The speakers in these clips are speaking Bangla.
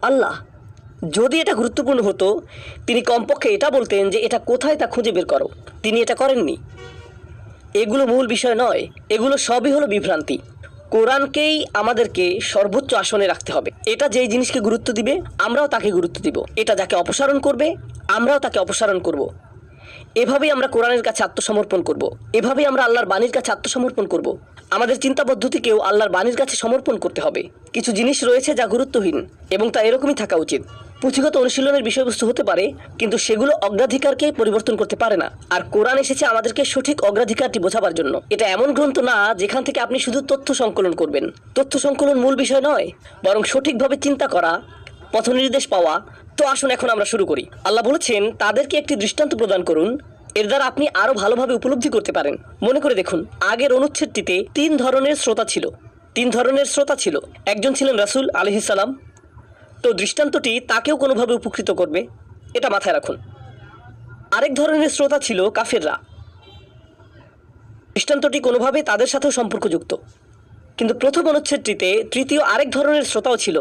আল্লাহ যদি এটা গুরুত্বপূর্ণ হতো তিনি কমপক্ষে এটা বলতেন যে এটা কোথায় তা খুঁজে বের করো। তিনি এটা করেননি। এগুলো মূল বিষয় নয়, এগুলো সবই হলো বিভ্রান্তি। কোরআনকেই আমাদেরকে সর্বোচ্চ আসনে রাখতে হবে। এটা যেই জিনিসকে গুরুত্ব দিবে আমরাও তাকে গুরুত্ব দিব, এটা যাকে অপসারণ করবে আমরাও তাকে অপসারণ করব। এভাবেই আমরা কোরআনের কাছে আত্মসমর্পণ করব, এভাবেই আমরা আল্লাহর বাণীর কাছে আত্মসমর্পণ করব। আমাদের চিন্তা পদ্ধতিকেও আল্লাহর বাণীর কাছে সমর্পণ করতে হবে। কিছু জিনিস রয়েছে যা গুরুত্বহীন এবং তা এরকমই থাকা উচিত। পুঁথিগত অনুশীলনের বিষয়বস্তু হতে পারে, কিন্তু সেগুলো অগ্রাধিকারকে পরিবর্তন করতে পারে না। আর কোরআন এসেছে আমাদেরকে সঠিক অগ্রাধিকারটি বোঝাবার জন্য। এটা এমন গ্রন্থ না যেখান থেকে আপনি শুধু তথ্য সংকলন করবেন। তথ্য সংকলন মূল বিষয় নয়, বরং সঠিকভাবে চিন্তা করা, পথনির্দেশ পাওয়া। তো আসুন এখন আমরা শুরু করি। আল্লাহ বলেছেন তাদেরকে একটি দৃষ্টান্ত প্রদান করুন, এর দ্বারা আপনি আরো ভালোভাবে উপলব্ধি করতে পারেন। মনে করে দেখুন, আগের অনুচ্ছেদটিতে তিন ধরনের শ্রোতা ছিল। একজন ছিলেন রাসূল আলাইহিস সালাম। তো দৃষ্টান্তটি তাকেও কোনোভাবে উপকৃত করবে, এটা মাথায় রাখুন। আরেক ধরনের শ্রোতা ছিল কাফেররা। দৃষ্টান্তটি কোনোভাবে তাদের সাথেও সম্পর্কযুক্ত। কিন্তু প্রথম অনুচ্ছেদটিতে তৃতীয় আরেক ধরনের শ্রোতাও ছিল।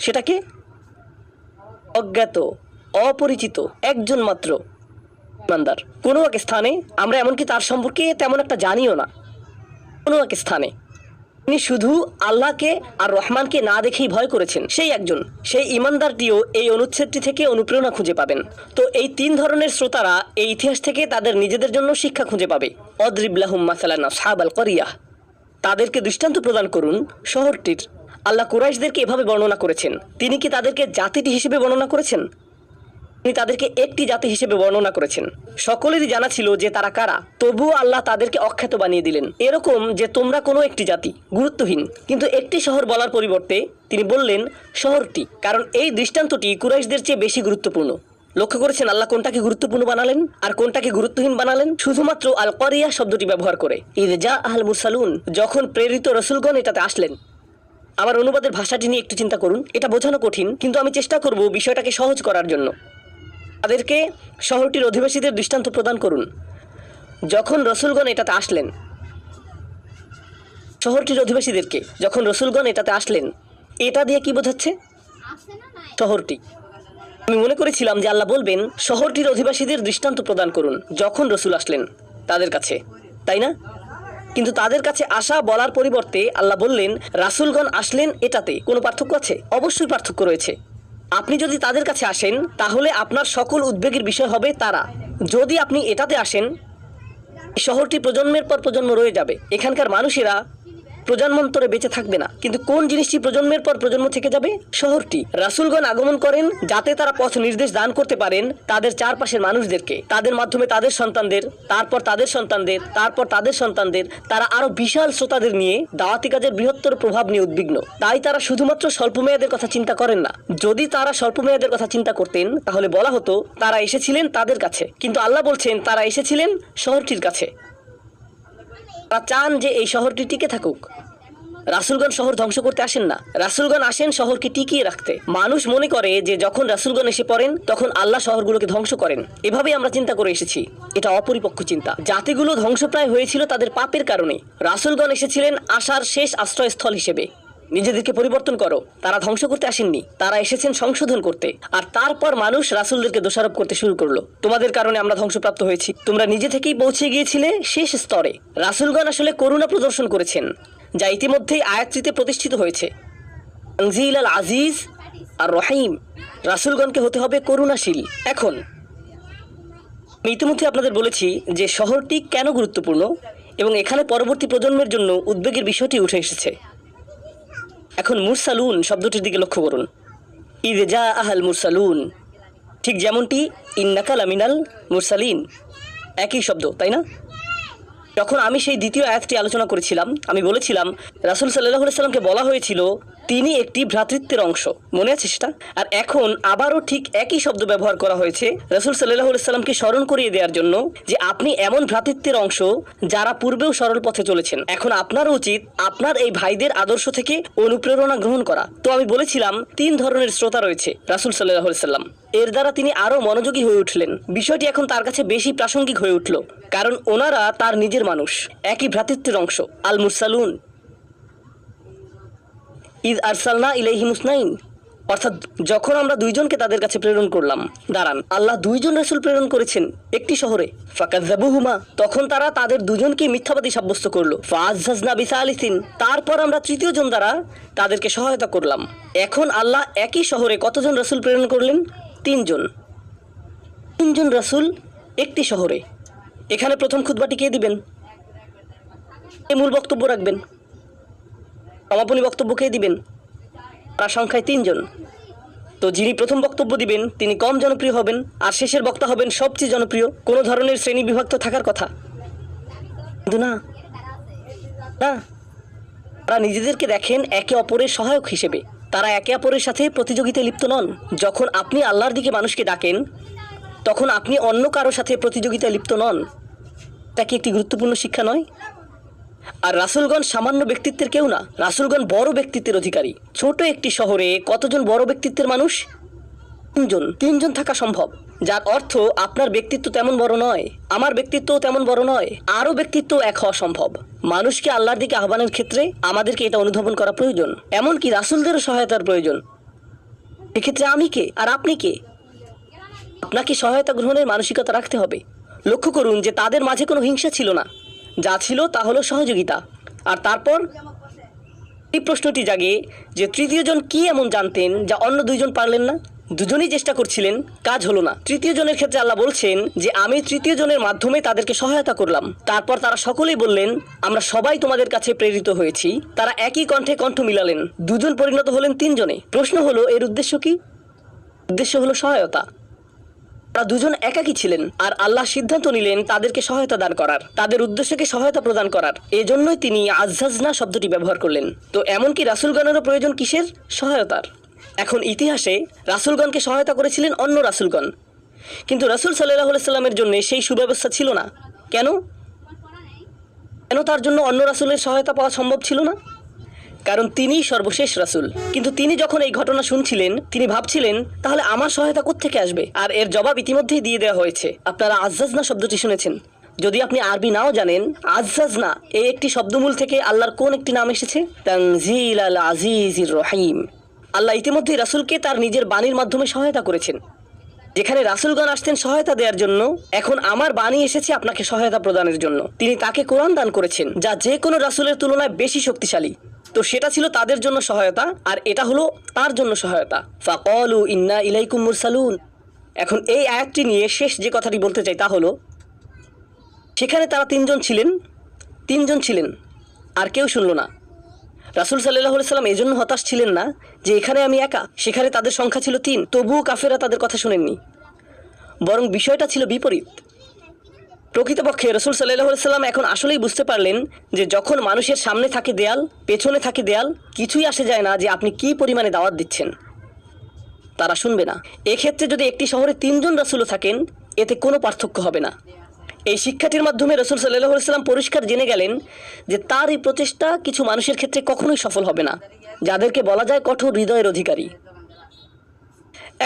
সেটাকে অজ্ঞাত, অপরিচিত একজন মাত্র ইমানদার। কোনো এক স্থানে আমরা এমনকি তার সম্পর্কে তেমন একটা জানিও না। কোনো এক স্থানে তিনি শুধু আল্লাহকে আর রহমানকে না দেখেই ভয় করেছেন, সেই ইমানদারটিও এই অনুচ্ছেদটি থেকে অনুপ্রেরণা খুঁজে পাবেন। তো এই তিন ধরনের শ্রোতারা এই ইতিহাস থেকে তাদের নিজেদের জন্য শিক্ষা খুঁজে পাবে। অদ্রিব লাহুম মাসালান আসহাবাল করিয়াহ, তাদেরকে দৃষ্টান্ত প্রদান করুন শহরটির। আল্লাহ কুরাইশদেরকে এভাবে বর্ণনা করেছেন। তিনি কি তাদেরকে জাতিটি হিসেবে বর্ণনা করেছেন? তিনি তাদেরকে একটি জাতি হিসেবে বর্ণনা করেছেন। সকলেরই জানা ছিল যে তারা কারা, তবুও আল্লাহ তাদেরকে অখ্যাত বানিয়ে দিলেন। এরকম যে তোমরা কোনো একটি জাতি, গুরুত্বহীন। কিন্তু একটি শহর বলার পরিবর্তে তিনি বললেন শহরটি, কারণ এই দৃষ্টান্তটি কুরাইশদের চেয়ে বেশি গুরুত্বপূর্ণ। লক্ষ্য করেছেন আল্লাহ কোনটাকে গুরুত্বপূর্ণ বানালেন আর কোনটাকে গুরুত্বহীন বানালেন? শুধুমাত্র আল করিয়া শব্দটি ব্যবহার করে। ইদ জা আল মুরসালুন, যখন প্রেরিত রসুলগণ এটাতে আসলেন। আমার অনুবাদের ভাষাটি নিয়ে একটু চিন্তা করুন। এটা বোঝানো কঠিন, কিন্তু আমি চেষ্টা করব বিষয়টাকে সহজ করার জন্য। তাদেরকে শহরটির অধিবাসীদের দৃষ্টান্ত প্রদান করুন। যখন রসুলগণ এটাতে আসলেন, শহরটির অধিবাসীদেরকে যখন রসুলগণ এটাতে আসলেন, এটা দিয়ে কি বোঝাচ্ছে? শহরটি। আমি মনে করেছিলাম যে আল্লাহ বলবেন শহরটির অধিবাসীদের দৃষ্টান্ত প্রদান করুন যখন রসুল আসলেন তাদের কাছে, তাই না? কিন্তু তাদের কাছে আসা বলার পরিবর্তে আল্লাহ বললেন রাসূলগণ আসলেন। এটাতে কোনো পার্থক্য আছে? অবশ্যই পার্থক্য রয়েছে। আপনি যদি তাদের কাছে আসেন তাহলে আপনার সকল উদ্বেগের বিষয় হবে তারা। যদি আপনি এটাতে আসেন, শহরটি প্রজন্মের পর প্রজন্ম রয়ে যাবে। এখানকার মানুষেরা প্রজন্মান্তরে বেঁচে থাকবে না। কিন্তু কোন জিনিসটি প্রজন্মের পর প্রজন্ম থেকে যাবে? শহরটি। রাসূলগণ আগমন করেন যাতে তারা পথ নির্দেশ দান করতে পারেন তাদের চারপাশের মানুষদেরকে। তাদের মাধ্যমে তাদের সন্তানদের, তারপর তাদের সন্তানদের, তারপর তাদের সন্তানদের। তারা আরো বিশাল শ্রোতাদের নিয়ে দাওয়াতি কাজের বৃহত্তর প্রভাব নিয়ে উদ্বিগ্ন। তাই তারা শুধুমাত্র স্বল্প মেয়াদের কথা চিন্তা করেন না। যদি তারা স্বল্প মেয়াদের কথা চিন্তা করতেন তাহলে বলা হতো তারা এসেছিলেন তাদের কাছে। কিন্তু আল্লাহ বলছেন তারা এসেছিলেন শহরটির কাছে। তারা চান যে এই শহরটি টিকে থাকুক। রাসূলগণ শহর ধ্বংস করতে আসেন না, রাসূলগণ আসেন শহরকে টিকিয়ে রাখতে। মানুষ মনে করে যে যখন রাসূলগণ এসে পড়েন তখন আল্লাহ শহরগুলোকে ধ্বংস করেন। এভাবেই আমরা চিন্তা করে এসেছি। এটা অপরিপক্ক চিন্তা। জাতিগুলো ধ্বংসপ্রায় হয়েছিল তাদের পাপের কারণে। রাসূলগণ এসেছিলেন আশার শেষ আশ্রয়স্থল হিসেবে। নিজেদেরকে পরিবর্তন করো। তারা ধ্বংস করতে আসেননি, তারা এসেছেন সংশোধন করতে। আর তারপর মানুষ রাসূলদেরকে দোষারোপ করতে শুরু করলো, তোমাদের কারণে আমরা ধ্বংসপ্রাপ্ত হয়েছি। তোমরা নিজে থেকেই পৌঁছে গিয়েছিলে শেষ স্তরে। রাসূলগণ আসলে করুণা প্রদর্শন করেছেন, যা ইতিমধ্যেই আয়াতটিতে প্রতিষ্ঠিত হয়েছে। তানজিল আল আজিজ আর রহিম। রাসূলগণকে হতে হবে করুণাশীল। এখন আমি ইতিমধ্যে আপনাদের বলেছি যে শহরটি কেন গুরুত্বপূর্ণ এবং এখানে পরবর্তী প্রজন্মের জন্য উদ্বেগের বিষয়টি উঠে এসেছে। এখন মুরসালুন শব্দটির দিকে লক্ষ্য করুন। ইদ জা আহাল মুরসালুন, ঠিক যেমনটি ইন্নাকা লামিনাল মুরসালিন, একই শব্দ, তাই না? যখন আমি সেই দ্বিতীয় আয়াতটি আলোচনা করেছিলাম আমি বলেছিলাম রাসূল সাল্লাল্লাহু আলাইহি সাল্লামকে বলা হয়েছিল তিনি একটি ভ্রাতৃত্বের অংশ। মনে আছে সেটা? আর এখন আবারও ঠিক একই শব্দ ব্যবহার করা হয়েছে রাসূল সাল্লাল্লাহু আলাইহি সাল্লামকে স্মরণ করিয়ে দেওয়ার জন্য যে আপনি এমন ভ্রাতৃত্বের অংশ যারা পূর্বেও সরল পথে চলেছেন। এখন আপনারও উচিত আপনার এই ভাইদের আদর্শ থেকে অনুপ্রেরণা গ্রহণ করা। তো আমি বলেছিলাম তিন ধরনের শ্রোতা রয়েছে রাসূল সাল্লাল্লাহু আলাইহি সাল্লাম। এর দ্বারা তিনি আরও মনোযোগী হয়ে উঠলেন। বিষয়টি এখন তার কাছে বেশি প্রাসঙ্গিক হয়ে উঠল, কারণ ওনারা তার নিজের মানুষ, একই ভ্রাতৃত্বের অংশ। আল মুরসালুন ইদ আরসালনা ইলাইহিম উসনাইন অর্থাৎ যখন আমরা দুইজনকে তাদের কাছে প্রেরণ করলাম, দাঁড়ান, আল্লাহ দুইজন রাসূল প্রেরণ করেছেন একটি শহরে, ফাকাযযাবুহুমা, তখন তারা তাদের দুজনকে মিথ্যাবাদী সাব্যস্ত করলো, ফাআযযাযনা বিসালিসিন, তারপর আমরা তৃতীয় জন দ্বারা তাদেরকে সহায়তা করলাম। এখন আল্লাহ একই শহরে কতজন রাসূল প্রেরণ করলেন? তিনজন রাসূল একটি শহরে। এখানে প্রথম খুতবাটি কে দিবেন? মূল বক্তব্য রাখবেন। সমাপনী বক্তব্য কে দিবেন? তার সংখ্যায় তিনজন। তো যিনি প্রথম বক্তব্য দিবেন তিনি কম জনপ্রিয় হবেন, আর শেষের বক্তা হবেন সবচেয়ে জনপ্রিয়। কোনো ধরনের শ্রেণী বিভক্ত থাকার কথা কিন্তু না, তারা নিজেদেরকে দেখেন একে অপরের সহায়ক হিসেবে। তারা একে অপরের সাথে প্রতিযোগিতায় লিপ্ত নন। যখন আপনি আল্লাহর দিকে মানুষকে ডাকেন তখন আপনি অন্য কারোর সাথে প্রতিযোগিতায় লিপ্ত নন। তা কি একটি গুরুত্বপূর্ণ শিক্ষা নয়? আর রাসূলগণ সামান্য ব্যক্তিত্বের কেউ না, রাসূলগণ বড় ব্যক্তিত্বের অধিকারী। ছোট একটি শহরে কতজন বড় ব্যক্তিত্বের মানুষ? তিনজন থাকা সম্ভব, যার অর্থ আপনার ব্যক্তিত্ব তেমন বড় নয়, আমার ব্যক্তিত্বও তেমন বড় নয়, আরও ব্যক্তিত্ব এক হওয়া সম্ভব। মানুষকে আল্লাহর দিকে আহ্বানের ক্ষেত্রে আমাদেরকে এটা অনুধাবন করা প্রয়োজন, এমনকি রাসূলদেরও সহায়তার প্রয়োজন। এক্ষেত্রে আমি কে আর আপনি কে? আপনাকে সহায়তা গ্রহণের মানসিকতা রাখতে হবে। লক্ষ্য করুন যে তাদের মাঝে কোনো হিংসা ছিল না, যা ছিল তা হলো সহযোগিতা। আর তারপর এই প্রশ্নটি জাগে যে তৃতীয় জন কি এমন জানতেন যা অন্য দুইজন পারলেন না? দুজনই চেষ্টা করছিলেন, কাজ হলো না। তৃতীয় জনের ক্ষেত্রে আল্লাহ বলছেন যে আমি তৃতীয় জনের মাধ্যমে তাদেরকে সহায়তা করলাম। তারপর তারা সকলেই বললেন আমরা সবাই তোমাদের কাছে প্রেরিত হয়েছি। তারা একই কণ্ঠে কণ্ঠ মিলালেন, দুজন পরিণত হলেন তিনজনে। প্রশ্ন হলো এর উদ্দেশ্য কি? উদ্দেশ্য হলো সহায়তা। তারা দুজন একাকী ছিলেন আর আল্লাহ সিদ্ধান্ত নিলেন তাদেরকে সহায়তা দান করার, তাদের উদ্দেশ্যকে সহায়তা প্রদান করার। এজন্যই তিনি আযযাযনা শব্দটি ব্যবহার করলেন। তো এমনকি রাসূলগণেরও প্রয়োজন কিসের? সহায়তার। এখন ইতিহাসে রাসূলগণকে সহায়তা করেছিলেন অন্য রাসূলগণ, কিন্তু রাসূল সাল্লাল্লাহু আলাইহি সাল্লামের জন্য সেই সুব্যবস্থা ছিল না। কেন তার জন্য অন্য রাসূলের সহায়তা পাওয়া সম্ভব ছিল না? কারণ তিনিই সর্বশেষ রাসূল। কিন্তু তিনি যখন এই ঘটনা শুনছিলেন তিনি ভাবছিলেন তাহলে আমার সহায়তা কোত্থেকে আসবে? আর এর জবাব ইতিমধ্যেই দিয়ে দেওয়া হয়েছে। আপনারা আযযাযনা শব্দটি শুনেছেন। যদি আপনি আরবি নাও জানেন, আযযাযনা এই একটি শব্দমূল থেকে আল্লাহর কোন একটি নাম এসেছে? তানজিল আল আজিজির রহিম। আল্লাহ ইতিমধ্যেই রাসূলকে তার নিজের বাণীর মাধ্যমে সহায়তা করেছেন। যেখানে রাসূলগণ আসতেন সহায়তা দেওয়ার জন্য, এখন আমার বাণী এসেছে আপনাকে সহায়তা প্রদানের জন্য। তিনি তাকে কোরআন দান করেছেন যা যে কোনো রাসূলের তুলনায় বেশি শক্তিশালী। তো সেটা ছিল তাদের জন্য সহায়তা, আর এটা হলো তার জন্য সহায়তা। ফাকালু ইন্না ইলাইকুম মুরসালুন। এখন এই আয়াতটি নিয়ে শেষ যে কথাটি বলতে চাই তা হলো, সেখানে তারা তিনজন ছিলেন আর কেউ শুনল না। রাসূল সাল্লাল্লাহু আলাইহি সাল্লাম এজন্য হতাশ ছিলেন না যে এখানে আমি একা, সেখানে তাদের সংখ্যা ছিল 3, তবুও কাফেররা তাদের কথা শুনেননি। বরং বিষয়টা ছিল বিপরীত। প্রকৃতপক্ষে রাসূল সাল্লাল্লাহু আলাইহি সাল্লাম এখন আসলেই বুঝতে পারলেন যে যখন মানুষের সামনে থাকে দেয়াল, পেছনে থাকে দেয়াল, কিছুই আসে যায় না যে আপনি কী পরিমাণে দাওয়াত দিচ্ছেন, তারা শুনবে না। এক্ষেত্রে যদি একটি শহরে 3 জন রাসূলও থাকেন এতে কোনো পার্থক্য হবে না। এই শিক্ষাটির মাধ্যমে রাসূল সাল্লাল্লাহু আলাইহি সাল্লাম পরিষ্কার জেনে গেলেন যে তার এই প্রচেষ্টা কিছু মানুষের ক্ষেত্রে কখনোই সফল হবে না, যাদেরকে বলা যায় কঠোর হৃদয়ের অধিকারী।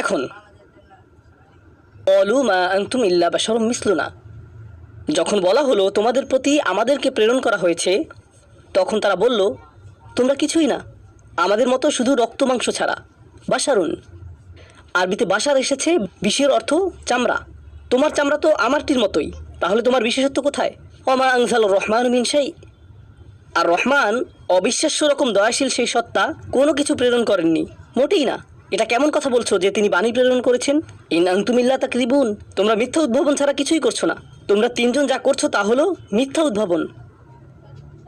এখন ক্বালু মা আনতুম ইল্লা বাশারুম মিসলুনা, যখন বলা হলো তোমাদের প্রতি আমাদেরকে প্রেরণ করা হয়েছে, তখন তারা বলল তোমরা কিছুই না, আমাদের মতো শুধু রক্ত মাংস ছাড়া। বাশারুন, আরবিতে বাশার এসেছে, বিশের অর্থ চামড়া। তোমার চামড়া তো আমারটির মতোই, তাহলে তোমার বিশেষত্ব কোথায়? ওমা আনজালুর রহমান মিন শাই। আর রহমান অবিশ্বাস্য রকম দয়াশীল সেই সত্তা কোনো কিছু প্রেরণ করেননি, মোটেই না। এটা কেমন কথা বলছো যে তিনি বাণী প্রেরণ করেছেন? ইন আনতুম ইল্লা তাকযিবুন, তোমরা মিথ্যা উদ্ভাবন ছাড়া কিছুই করছো না। তোমরা 3 জন যা করছো তা হলো মিথ্যা উদ্ভাবন।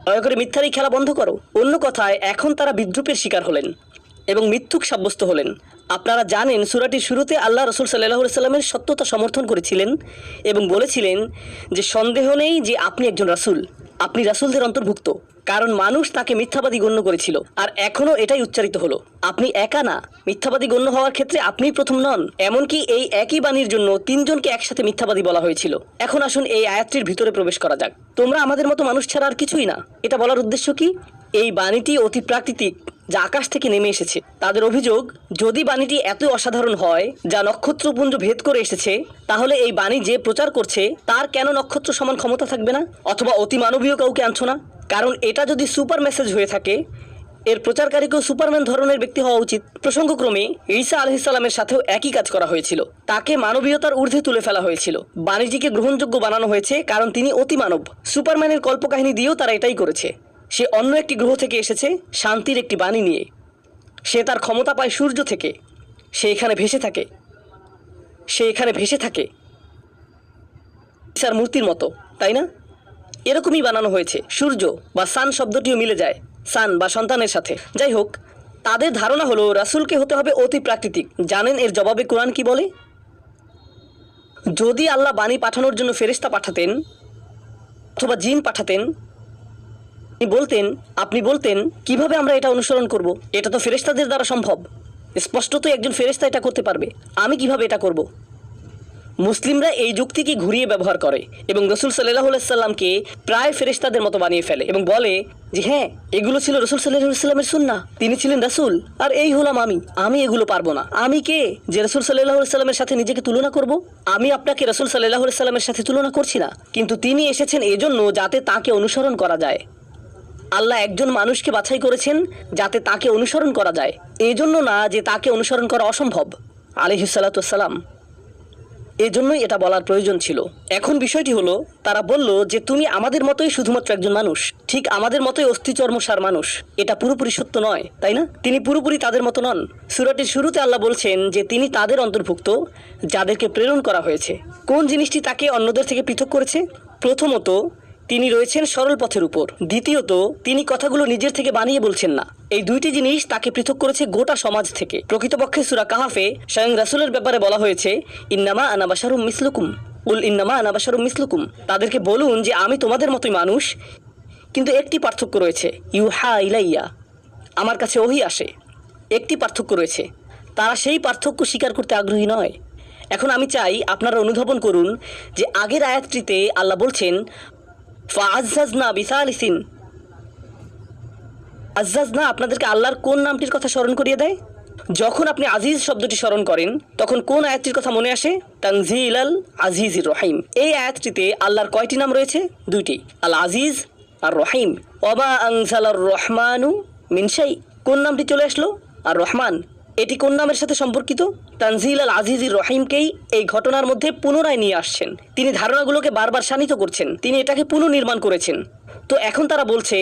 দয়া করে মিথ্যার এই খেলা বন্ধ করো। অন্য কথায় এখন তারা বিদ্রুপের শিকার হলেন এবং মিথ্যুক সাব্যস্ত হলেন। আপনারা জানেন সূরাটির শুরুতে আল্লাহ রাসূল সাল্লাল্লাহু আলাইহি সাল্লামের সত্যতা সমর্থন করেছিলেন এবং বলেছিলেন যে সন্দেহ নেই যে আপনি একজন রাসূল, আপনি রাসূলদের অন্তর্ভুক্ত, কারণ মানুষ তাকে মিথ্যাবাদী গণ্য করেছিল। আর এখনও এটাই উচ্চারিত হলো, আপনি একা না, মিথ্যাবাদী গণ্য হওয়ার ক্ষেত্রে আপনিই প্রথম নন। এমনকি এই একই বাণীর জন্য 3 জনকে একসাথে মিথ্যাবাদী বলা হয়েছিল। এখন আসুন এই আয়াতটির ভিতরে প্রবেশ করা যাক। তোমরা আমাদের মতো মানুষ ছাড়া আর কিছুই না, এটা বলার উদ্দেশ্য কি? এই বাণীটি অতি প্রাকৃতিক, যা আকাশ থেকে নেমে এসেছে। তাদের অভিযোগ, যদি বাণীটি এত অসাধারণ হয় যা নক্ষত্রপুঞ্জ ভেদ করে এসেছে, তাহলে এই বাণী যে প্রচার করছে তার কেন নক্ষত্র সমান ক্ষমতা থাকবে না? অথবা অতি মানবীয় কাউকে আনছো না? কারণ এটা যদি সুপার মেসেজ হয়ে থাকে এর প্রচারকারীকেও সুপারম্যান ধরনের ব্যক্তি হওয়া উচিত। প্রসঙ্গক্রমে ঈসা আলাইহিস সালামের সাথেও একই কাজ করা হয়েছিল। তাকে মানবীয়তার ঊর্ধ্বে তুলে ফেলা হয়েছিল। বাণিজ্যিকে গ্রহণযোগ্য বানানো হয়েছে কারণ তিনি অতি মানব। সুপারম্যানের কল্পকাহিনী দিয়েও তারা এটাই করেছে। সে অন্য একটি গ্রহ থেকে এসেছে শান্তির একটি বাণী নিয়ে। সে তার ক্ষমতা পায় সূর্য থেকে। সে এখানে ভেসে থাকে ঈসার মূর্তির মতো, তাই না? এরকমই বানানো হয়েছে। সূর্য বা সান শব্দটিও মিলে যায় সান বা সন্তানের সাথে। যাই হোক, তাদের ধারণা হলো রাসূলকে হতে হবে অতি প্রাকৃতিক। জানেন এর জবাবে কোরআন কি বলে? যদি আল্লাহ বাণী পাঠানোর জন্য ফেরেশতা পাঠাতেন অথবা জিন পাঠাতেন, আপনি বলতেন কিভাবে আমরা এটা অনুসরণ করব? এটা তো ফেরেশতাদের দ্বারা সম্ভব। স্পষ্টতই একজন ফেরেশতা এটা করতে পারবে। আমি কিভাবে এটা করব? মুসলিমরা এই যুক্তিকে ঘুরিয়ে ব্যবহার করে এবং রসুল সাল্লাল্লাহু আলাইহি সাল্লামকে প্রায় ফেরেশতাদের মতো বানিয়ে ফেলে এবং বলে যে হ্যাঁ, এগুলো ছিল রসুল সাল্লাল্লাহু আলাইহি সাল্লামের সুন্নাহ, তিনি ছিলেন রাসূল, আর এই হলাম আমি এগুলো পারবো না। আমি কে যে রসুল সাল্লাল্লাহু আলাইহি সাল্লামের সাথে নিজেকে তুলনা করব? আমি আপনাকে রসুল সাল্লাল্লাহু আলাইহি সাল্লামের সাথে তুলনা করছি না, কিন্তু তিনি এসেছেন এজন্য যাতে তাকে অনুসরণ করা যায়। আল্লাহ একজন মানুষকে বাছাই করেছেন যাতে তাকে অনুসরণ করা যায়, এজন্য না যে তাকে অনুসরণ করা অসম্ভব আলাইহিস সালাতু ওয়াস সালাম। এজন্যই এটা বলার প্রয়োজন ছিল। এখন বিষয়টি হলো, তারা বলল যে তুমি আমাদের মতোই শুধুমাত্র একজন মানুষ, ঠিক আমাদের মতোই অস্থিচর্মসার মানুষ। এটা পুরোপুরি সত্য নয়, তাই না? তিনি পুরোপুরি তাদের মতো নন। সূরাটির শুরুতে আল্লাহ বলছেন যে তিনি তাদের অন্তর্ভুক্ত যাদেরকে প্রেরণ করা হয়েছে। কোন জিনিসটি তাকে অন্যদের থেকে পৃথক করেছে? প্রথমত, তিনি রয়েছেন সরল পথের উপর। দ্বিতীয়ত, তিনি কথাগুলো নিজের থেকে বানিয়ে বলছেন না। এই দুইটি জিনিস তাকে পৃথক করেছে গোটা সমাজ থেকে। প্রকৃতপক্ষে সূরা কাহাফে স্বয়ং রাসূলের ব্যাপারে বলা হয়েছে, ইন্নামা আনা বাশারুম মিসলুকুম, ইন্নামা আনা বাশারুম মিসলুকুম। তাদেরকে বলুন যে আমি তোমাদের মতোই মানুষ, কিন্তু একটি পার্থক্য রয়েছে, ইউহা ইলাইয়া, আমার কাছে ওহী আসে। একটি পার্থক্য রয়েছে, তারা সেই পার্থক্য স্বীকার করতে আগ্রহী নয়। এখন আমি চাই আপনারা অনুধাবন করুন যে আগের আয়াতটিতে আল্লাহ বলছেন ফাআজ্জাজনা বিসালিসিন। আজ্জাজনা আপনাদেরকে আল্লাহর কোন নামটির কথা স্মরণ করিয়ে দেয়? যখন আপনি আজিজ শব্দটি স্মরণ করেন তখন কোন আয়াতটির কথা মনে আসে? তানজিলাল আজিজির রহিম। এই আয়াতটিতে আল্লাহর কয়টি নাম রয়েছে? দুইটি, আল আজিজ আর রহিম। ওমা আনজালার রহমানু মিন শাই। কোন নামটি চলে আসলো? আর রহমান। এটি কোন নামের সাথে সম্পর্কিত? তানজিল আল আজিজির রহিমকেই এই ঘটনার মধ্যে পুনরায় নিয়ে আসছেন। তিনি ধারণাগুলোকে বারবার শানিত করছেন, তিনি এটাকে পুনর্নির্মাণ করেছেন। তো এখন তারা বলছে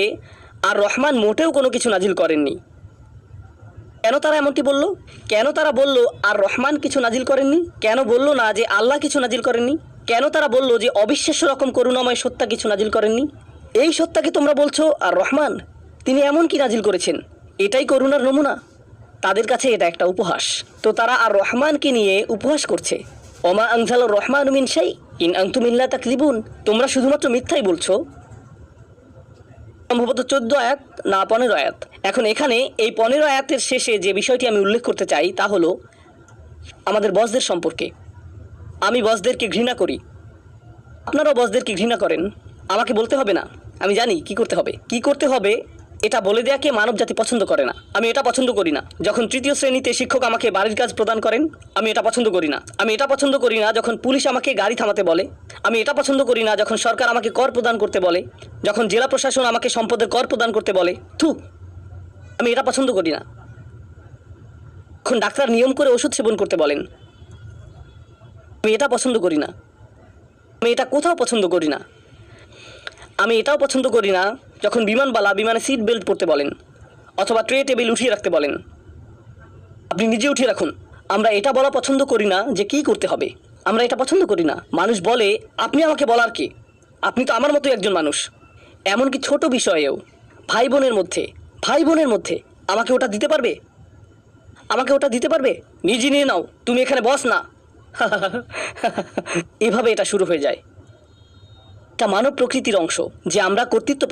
আর রহমান মোটেও কোনো কিছু নাজিল করেননি। কেন তারা এমনটি বলল? কেন তারা বলল আর রহমান কিছু নাজিল করেননি? কেন বলল না যে আল্লাহ কিছু নাজিল করেননি? কেন তারা বলল যে অবিশ্বাস্য রকম করুণাময় সত্তা কিছু নাজিল করেননি? এই সত্তাকে তোমরা বলছো আর রহমান, তিনি এমন কি নাজিল করেছেন? এটাই করুণার নমুনা। তাদের কাছে এটা একটা উপহাস। তো তারা আর রহমানকে নিয়ে উপহাস করছে। ওমা আনজালার রহমান মিন শাই ইন আনতুম ইল্লা তাকযিবুন। তোমরা শুধুমাত্র মিথ্যাই বলছো। সম্ভবত 14 আয়াত না 15 আয়াত। এখন এখানে এই 15 আয়াতের শেষে যে বিষয়টি আমি উল্লেখ করতে চাই তা হলো আমাদের বসদের সম্পর্কে। আমি বসদেরকে ঘৃণা করি, আপনারাও বসদেরকে ঘৃণা করেন। আমাকে বলতে হবে না, আমি জানি কি করতে হবে। এটা বলে দেয়াকে মানব জাতি পছন্দ করে না। আমি এটা পছন্দ করি না যখন তৃতীয় শ্রেণীতে শিক্ষক আমাকে বাড়ির কাজ প্রদান করেন। আমি এটা পছন্দ করি না। আমি এটা পছন্দ করি না যখন পুলিশ আমাকে গাড়ি থামাতে বলে। আমি এটা পছন্দ করি না যখন সরকার আমাকে কর প্রদান করতে বলে, যখন জেলা প্রশাসন আমাকে সম্পদের কর প্রদান করতে বলে। আমি এটা পছন্দ করি না। যখন ডাক্তার নিয়ম করে ওষুধ সেবন করতে বলেন, আমি এটা পছন্দ করি না। আমি এটা কোথাও পছন্দ করি না। আমি এটাও পছন্দ করি না যখন বিমানে সিট বেল্ট পরতে বলেন অথবা ট্রে টেবিল উঠিয়ে রাখতে বলেন। আপনি নিজে উঠিয়ে রাখুন। আমরা এটা বলা পছন্দ করি না যে কী করতে হবে। আমরা এটা পছন্দ করি না। মানুষ বলে আপনি আমাকে বলার কে? আপনি তো আমার মতোই একজন মানুষ। এমনকি ছোট বিষয়েও ভাই বোনের মধ্যে আমাকে ওটা দিতে পারবে? নিজে নিয়ে নাও, তুমি এখানে বস না। এভাবে এটা শুরু হয়ে যায়। এটা মানব প্রকৃতির অংশ যে আমরা কর্তৃত্ব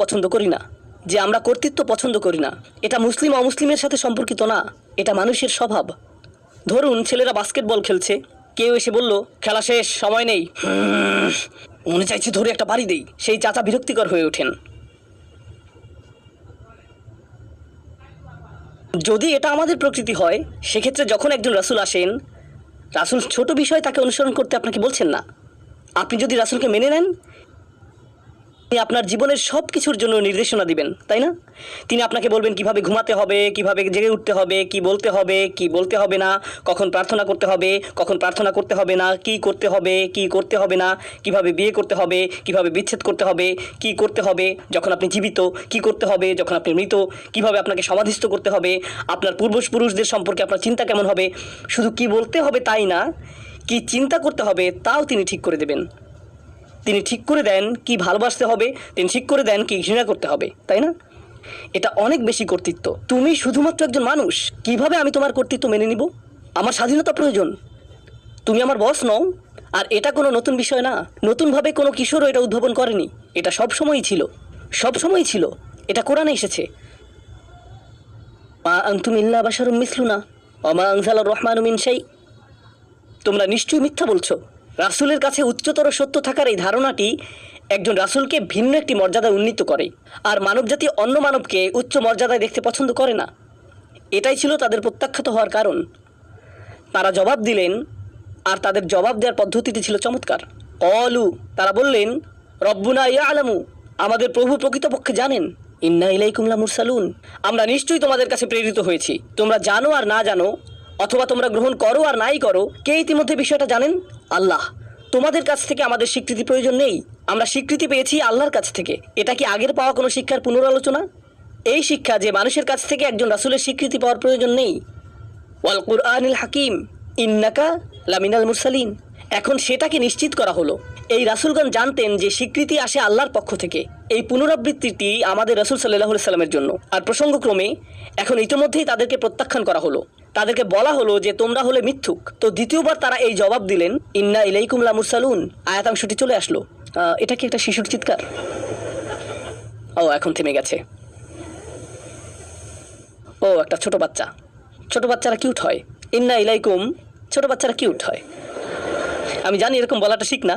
পছন্দ করি না। এটা মুসলিম অমুসলিমের সাথে সম্পর্কিত না, এটা মানুষের স্বভাব। ধরুন ছেলেরা বাস্কেটবল খেলছে, কেউ এসে বলল খেলা শেষ, সময় নেই, মনে চাইছে ধরে একটা বাড়ি দেই। সেই চাচা বিরক্তিকর হয়ে ওঠেন। যদি এটা আমাদের প্রকৃতি হয়, সেক্ষেত্রে যখন একজন রাসূল আসেন, রাসূল ছোট বিষয় তাকে অনুসরণ করতে আপনাকে বলছেন না। আপনি যদি রাসূলকে মেনে নেন, তিনি আপনার জীবনের সব কিছুর জন্য নির্দেশনা দিবেন, তাই না? তিনি আপনাকে বলবেন কিভাবে ঘুমাতে হবে, কিভাবে জেগে উঠতে হবে, কি বলতে হবে, কি বলতে হবে না, কখন প্রার্থনা করতে হবে, কখন প্রার্থনা করতে হবে না, কি করতে হবে, কি করতে হবে না, কিভাবে বিয়ে করতে হবে, কিভাবে বিচ্ছেদ করতে হবে, কি করতে হবে যখন আপনি জীবিত, কি করতে হবে যখন আপনি মৃত, কিভাবে আপনাকে সমাধিস্থ করতে হবে, আপনার পূর্বপুরুষদের সম্পর্কে আপনার চিন্তা কেমন হবে। শুধু কি বলতে হবে তাই না, কি চিন্তা করতে হবে তাও তিনি ঠিক করে দেবেন। তিনি ঠিক করে দেন কি ভালোবাসতে হবে, তিনি ঠিক করে দেন কি ঘৃণা করতে হবে, তাই না? এটা অনেক বেশি কর্তৃত্ব। তুমি শুধুমাত্র একজন মানুষ, কিভাবে আমি তোমার কর্তৃত্ব মেনে নিব? আমার স্বাধীনতা প্রয়োজন, তুমি আমার বস নও। আর এটা কোনো নতুন বিষয় না, নতুনভাবে কোনো কিশোরও এটা উদ্ভাবন করেনি, এটা সবসময়ই ছিল, সবসময়ই ছিল। এটা কোরআনে এসেছে, মা আনতুম ইল্লা বাশারুম মিসলুনা ওয়া মা আনজালার রহমানু মিন শাই। তোমরা নিশ্চয়ই মিথ্যা বলছো। রাসূলের কাছে উচ্চতর সত্য থাকার এই ধারণাটি একজন রাসূলকে ভিন্ন একটি মর্যাদায় উন্নীত করে, আর মানবজাতি অন্য মানবকে উচ্চ মর্যাদায় দেখতে পছন্দ করে না। এটাই ছিল তাদের প্রত্যাখ্যাত হওয়ার কারণ। তারা জবাব দিলেন, আর তাদের জবাব দেওয়ার পদ্ধতিটি ছিল চমৎকার। অলু, তারা বললেন, রব্বুনা ইয়ালামু, আমাদের প্রভু প্রকৃতপক্ষে জানেন, ইন্না ইলাইকুম লামুরসালুন, আমরা নিশ্চয়ই তোমাদের কাছে প্রেরিত হয়েছি। তোমরা জানো আর না জানো, অথবা তোমরা গ্রহণ করো আর নাই করো, কে ইতিমধ্যে বিষয়টা জানেন? আল্লাহ। তোমাদের কাছ থেকে আমাদের স্বীকৃতি প্রয়োজন নেই, আমরা স্বীকৃতি পেয়েছি আল্লাহর কাছ থেকে। এটা কি আগের পাওয়া কোনো শিক্ষার পুনরালোচনা? এই শিক্ষা যে মানুষের কাছ থেকে একজন রাসূলের স্বীকৃতি পাওয়ার প্রয়োজন নেই। ওয়াল কুরআনিল হাকিম ইন্নাকা লামিনাল মুরসালিন, এখন সেটাকে নিশ্চিত করা হলো। এই রাসূলগণ জানতেন যে স্বীকৃতি আসে আল্লাহর পক্ষ থেকে। এই পুনরাবৃত্তিটি আমাদের রাসূল সাল্লাল্লাহু আলাইহি সাল্লামের জন্য। আর প্রসঙ্গক্রমে এখন ইতিমধ্যেই তাদেরকে প্রত্যাখ্যান করা হলো, তাদেরকে বলা হলো যে তোমরা হলে মিথ্যুক। তো দ্বিতীয়বার তারা এই জবাব দিলেন, ইন্না ইলাইকুম লামুরসালুন। আয়াতাংশটি চলে আসলো। এটা কি একটা শিশুর চিৎকার? ও, এখন থেমে গেছে। ও, একটা ছোট বাচ্চা। ছোট বাচ্চারা কিউট হয়। ইন্না ইলাইকুম, ছোট বাচ্চারা কিউট হয়। আমি জানি এরকম বলাটা ঠিক না,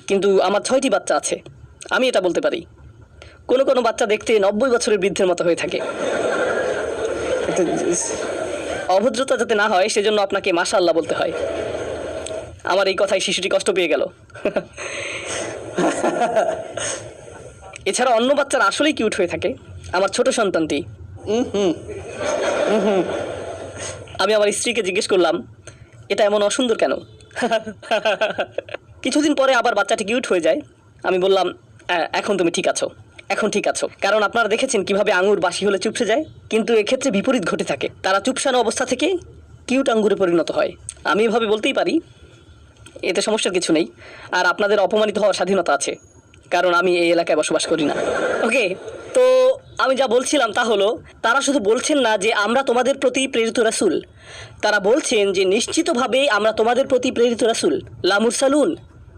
কিন্তু আমার 6টি বাচ্চা আছে, আমি এটা বলতে পারি। কোনো কোনো বাচ্চা দেখতে 90 বছরের বৃদ্ধের মতো হয়ে থাকে। অভদ্রতা যাতে না হয় সেজন্য আপনাকে মাশাআল্লাহ বলতে হয়। আমার এই কথায় শিশুটি কষ্ট পেয়ে গেল। এছাড়া অন্য বাচ্চারা আসলেই কিউট হয়ে থাকে। আমার ছোট সন্তানটি, আমি আমার স্ত্রীকে জিজ্ঞেস করলাম, এটা এমন অসুন্দর কেন? কিছুদিন পরে আবার বাচ্চাটি কিউট হয়ে যায়। আমি বললাম, এখন তুমি ঠিক আছো, এখন ঠিক আছো। কারণ আপনারা দেখেছেন কিভাবে আঙুর বাসি হলে চুপসে যায়, কিন্তু এক্ষেত্রে বিপরীত ঘটে থাকে। তারা চুপসানো অবস্থা থেকে কিউট আঙ্গুরে পরিণত হয়। আমি এভাবে বলতেই পারি, এতে সমস্যার কিছু নেই। আর আপনাদের অপমানিত হওয়ার স্বাধীনতা আছে, কারণ আমি এই এলাকায় বসবাস করি না। ওকে, তো আমি যা বলছিলাম তা হলো, তারা শুধু বলছেন না যে আমরা তোমাদের প্রতি প্রেরিত রাসূল, তারা বলছেন যে নিশ্চিতভাবে আমরা তোমাদের প্রতি প্রেরিত রাসূল লামুরসালুন।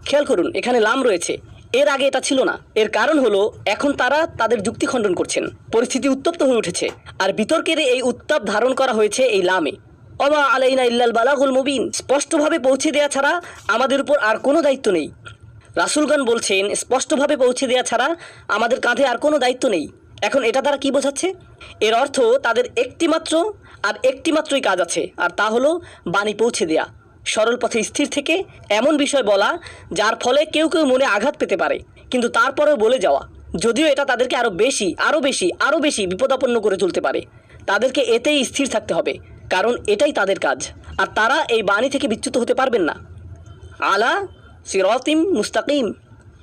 খেয়াল করুন, এখানে লাম রয়েছে, এর আগে এটা ছিল না। এর কারণ হলো এখন তারা তাদের যুক্তি খণ্ডন করছেন, পরিস্থিতি উত্তপ্ত হয়ে উঠেছে, আর বিতর্কের এই উত্তাপ ধারণ করা হয়েছে এই লামে। ওমা আলাইনা ইল্লাল বালাগুল মুবিন, স্পষ্টভাবে পৌঁছে দেওয়া ছাড়া আমাদের উপর আর কোনো দায়িত্ব নেই। রাসূলগণ বলছেন স্পষ্টভাবে পৌঁছে দেওয়া ছাড়া আমাদের কাঁধে আর কোনো দায়িত্ব নেই। এখন এটা তারা কি বোঝাচ্ছে? এর অর্থ তাদের একটিমাত্রই কাজ আছে, আর তা হলো বাণী পৌঁছে দেয়া, সরল পথে স্থির থেকে এমন বিষয় বলা যার ফলে কেউ কেউ মনে আঘাত পেতে পারে, কিন্তু তারপরেও বলে যাওয়া, যদিও এটা তাদেরকে আরও বেশি বিপদাপন্ন করে তুলতে পারে। তাদেরকে এতেই স্থির থাকতে হবে, কারণ এটাই তাদের কাজ, আর তারা এই বাণী থেকে বিচ্যুত হতে পারবেন না। আলা সিরাতিম মুস্তাকিম।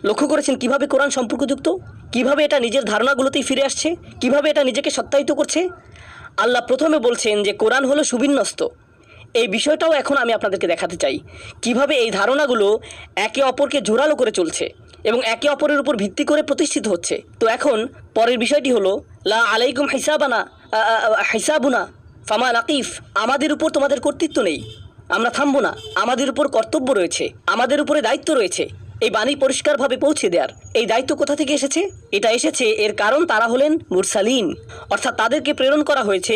লক্ষ্য করেছেন কিভাবে কোরআন সম্পর্কযুক্ত, কিভাবে এটা নিজের ধারণাগুলোতেই ফিরে আসছে, কিভাবে এটা নিজেকে সত্যায়িত করছে। আল্লাহ প্রথমে বলছেন যে কোরআন হলো সুবিন্যস্ত। এই বিষয়টাও এখন আমি আপনাদেরকে দেখাতে চাই, কিভাবে এই ধারণাগুলো একে অপরকে জোরালো করে চলছে এবং একে অপরের উপর ভিত্তি করে প্রতিষ্ঠিত হচ্ছে। তো এখন পরের বিষয়টি হলো, লা আলাইকুম হিসাবুনা ফামা নাকিফ, আমাদের উপর তোমাদের কর্তৃত্ব নেই, আমরা থামবো না, আমাদের উপর কর্তব্য রয়েছে, আমাদের উপরে দায়িত্ব রয়েছে এই বাণী পরিষ্কারভাবে পৌঁছে দেওয়ার। এই দায়িত্ব কোথা থেকে এসেছে? এটা এসেছে এর কারণ তারা হলেন মুরসালিন, অর্থাৎ তাদেরকে প্রেরণ করা হয়েছে